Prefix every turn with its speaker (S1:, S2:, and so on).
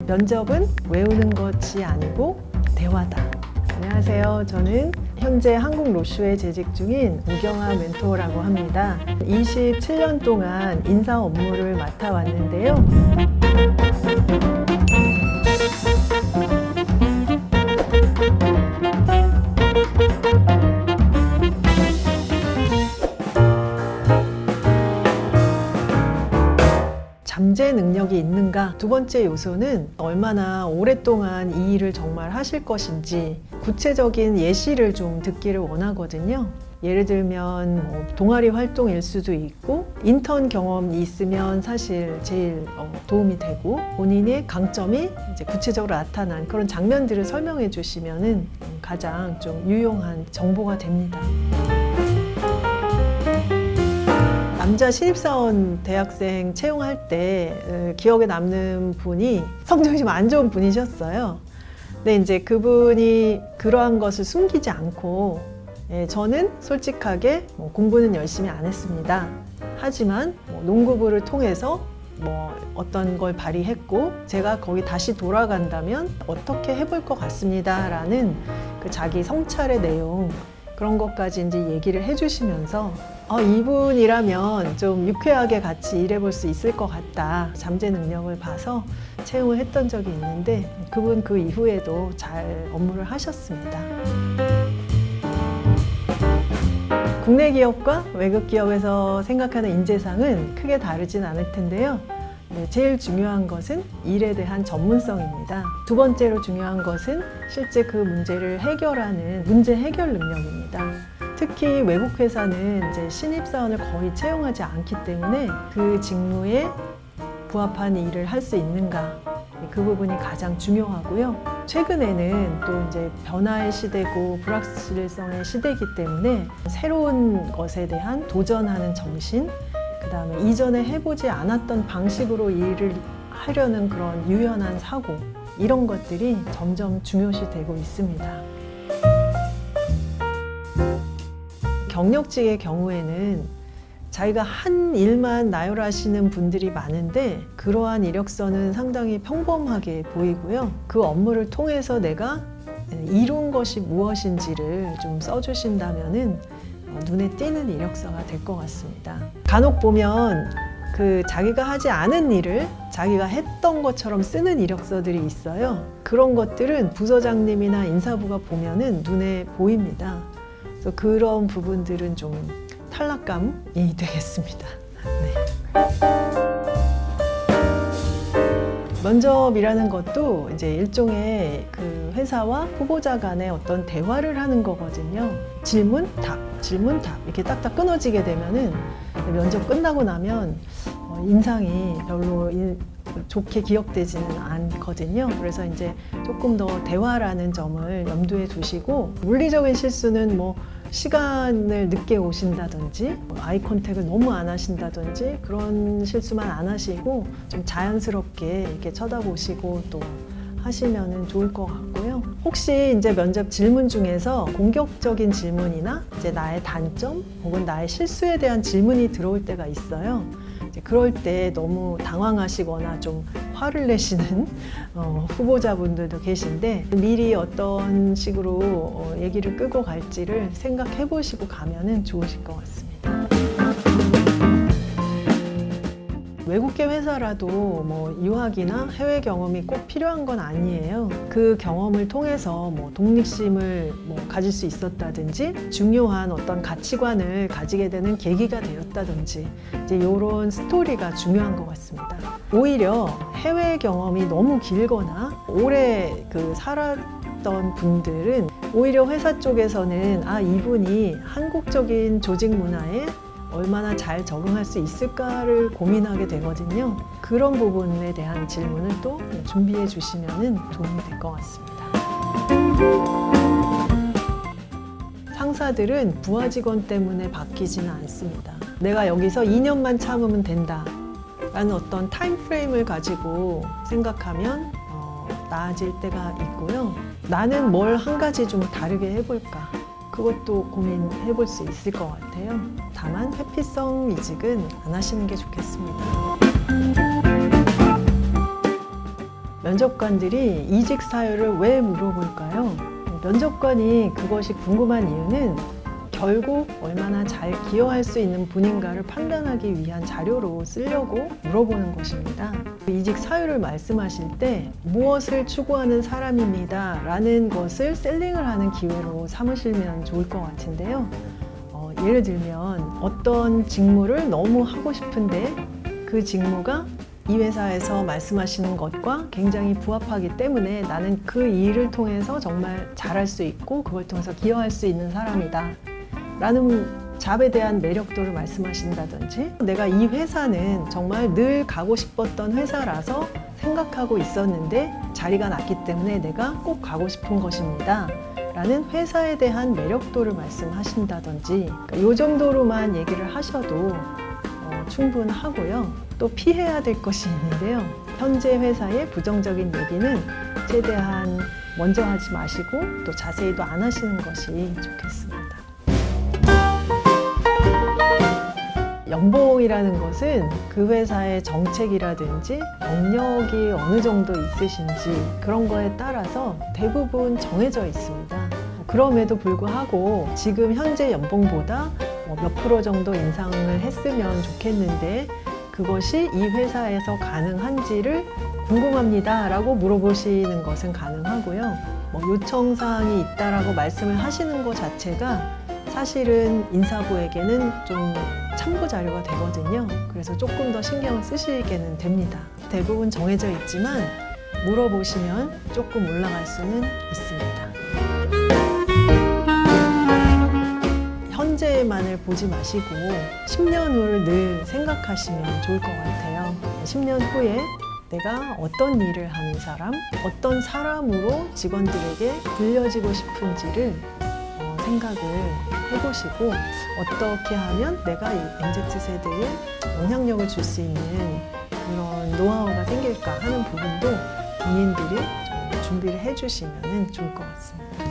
S1: 면접은 외우는 것이 아니고 대화다. 안녕하세요. 저는 현재 한국 로슈에 재직 중인 우경아 멘토라고 합니다. 27년 동안 인사 업무를 맡아왔는데요. 잠재 능력이 있는가? 두 번째 요소는 얼마나 오랫동안 이 일을 정말 하실 것인지 구체적인 예시를 좀 듣기를 원하거든요. 예를 들면 동아리 활동일 수도 있고 인턴 경험이 있으면 사실 제일 도움이 되고 본인의 강점이 이제 구체적으로 나타난 그런 장면들을 설명해 주시면은 가장 좀 유용한 정보가 됩니다. 남자 신입사원 대학생 채용할 때 기억에 남는 분이 성적이 좀 안 좋은 분이셨어요. 근데 이제 그분이 그러한 것을 숨기지 않고 저는 솔직하게 공부는 열심히 안 했습니다. 하지만 농구부를 통해서 어떤 걸 발휘했고 제가 거기 다시 돌아간다면 어떻게 해볼 것 같습니다. 라는 그 자기 성찰의 내용 그런 것까지 이제 얘기를 해주시면서 이분이라면 좀 유쾌하게 같이 일해볼 수 있을 것 같다. 잠재 능력을 봐서 채용을 했던 적이 있는데 그분 그 이후에도 잘 업무를 하셨습니다. 국내 기업과 외국 기업에서 생각하는 인재상은 크게 다르진 않을 텐데요. 제일 중요한 것은 일에 대한 전문성입니다. 두 번째로 중요한 것은 실제 그 문제를 해결하는 문제 해결 능력입니다. 특히 외국 회사는 이제 신입사원을 거의 채용하지 않기 때문에 그 직무에 부합하는 일을 할 수 있는가 그 부분이 가장 중요하고요. 최근에는 또 이제 변화의 시대고 불확실성의 시대이기 때문에 새로운 것에 대한 도전하는 정신 그 다음에 이전에 해보지 않았던 방식으로 일을 하려는 그런 유연한 사고 이런 것들이 점점 중요시 되고 있습니다. 경력직의 경우에는 자기가 한 일만 나열하시는 분들이 많은데 그러한 이력서는 상당히 평범하게 보이고요. 그 업무를 통해서 내가 이룬 것이 무엇인지를 좀 써주신다면은 눈에 띄는 이력서가 될 것 같습니다. 간혹 보면 그 자기가 하지 않은 일을 자기가 했던 것처럼 쓰는 이력서들이 있어요. 그런 것들은 부서장님이나 인사부가 보면은 눈에 보입니다. 그래서 그런 부분들은 좀 탈락감이 되겠습니다. 네. 면접이라는 것도 이제 일종의 그 회사와 후보자 간의 어떤 대화를 하는 거거든요. 질문, 답, 질문, 답 이렇게 딱딱 끊어지게 되면은 면접 끝나고 나면 인상이 별로 좋게 기억되지는 않거든요. 그래서 이제 조금 더 대화라는 점을 염두에 두시고 물리적인 실수는 시간을 늦게 오신다든지 아이 컨택을 너무 안 하신다든지 그런 실수만 안 하시고 좀 자연스럽게 이렇게 쳐다보시고 또 하시면은 좋을 것 같고요. 혹시 이제 면접 질문 중에서 공격적인 질문이나 이제 나의 단점 혹은 나의 실수에 대한 질문이 들어올 때가 있어요. 그럴 때 너무 당황하시거나 좀 화를 내시는 후보자분들도 계신데 미리 어떤 식으로 얘기를 끌고 갈지를 생각해 보시고 가면은 좋으실 것 같습니다. 외국계 회사라도 유학이나 해외 경험이 꼭 필요한 건 아니에요. 그 경험을 통해서 독립심을 가질 수 있었다든지 중요한 어떤 가치관을 가지게 되는 계기가 되었다든지 이제 이런 스토리가 중요한 것 같습니다. 오히려 해외 경험이 너무 길거나 오래 살았던 분들은 오히려 회사 쪽에서는 이분이 한국적인 조직 문화에 얼마나 잘 적응할 수 있을까를 고민하게 되거든요. 그런 부분에 대한 질문을 또 준비해 주시면 도움이 될 것 같습니다. 상사들은 부하 직원 때문에 바뀌지는 않습니다. 내가 여기서 2년만 참으면 된다 라는 어떤 타임 프레임을 가지고 생각하면 나아질 때가 있고요. 나는 뭘 한 가지 좀 다르게 해볼까 그것도 고민해 볼 수 있을 것 같아요. 다만 회피성 이직은 안 하시는 게 좋겠습니다. 면접관들이 이직 사유를 왜 물어볼까요? 면접관이 그것이 궁금한 이유는 결국 얼마나 잘 기여할 수 있는 분인가를 판단하기 위한 자료로 쓰려고 물어보는 것입니다. 이직 사유를 말씀하실 때 무엇을 추구하는 사람입니다 라는 것을 셀링을 하는 기회로 삼으시면 좋을 것 같은데요. 예를 들면 어떤 직무를 너무 하고 싶은데 그 직무가 이 회사에서 말씀하시는 것과 굉장히 부합하기 때문에 나는 그 일을 통해서 정말 잘할 수 있고 그걸 통해서 기여할 수 있는 사람이다 라는 잡에 대한 매력도를 말씀하신다든지, 내가 이 회사는 정말 늘 가고 싶었던 회사라서 생각하고 있었는데 자리가 났기 때문에 내가 꼭 가고 싶은 것입니다 라는 회사에 대한 매력도를 말씀하신다든지, 이 정도로만 얘기를 하셔도 충분하고요. 또 피해야 될 것이 있는데요. 현재 회사의 부정적인 얘기는 최대한 먼저 하지 마시고 또 자세히도 안 하시는 것이 좋겠습니다. 연봉이라는 것은 그 회사의 정책이라든지 경력이 어느 정도 있으신지 그런 거에 따라서 대부분 정해져 있습니다. 그럼에도 불구하고 지금 현재 연봉보다 몇 프로 정도 인상을 했으면 좋겠는데 그것이 이 회사에서 가능한지를 궁금합니다 라고 물어보시는 것은 가능하고요. 요청사항이 있다라고 말씀을 하시는 것 자체가 사실은 인사부에게는 좀 참고 자료가 되거든요. 그래서 조금 더 신경을 쓰시게는 됩니다. 대부분 정해져 있지만 물어보시면 조금 올라갈 수는 있습니다. 현재만을 보지 마시고 10년 후를 늘 생각하시면 좋을 것 같아요. 10년 후에 내가 어떤 일을 하는 사람, 어떤 사람으로 직원들에게 불려지고 싶은지를 생각을 해보시고 어떻게 하면 내가 이 MZ세대에 영향력을 줄 수 있는 그런 노하우가 생길까 하는 부분도 본인들이 좀 준비를 해주시면 좋을 것 같습니다.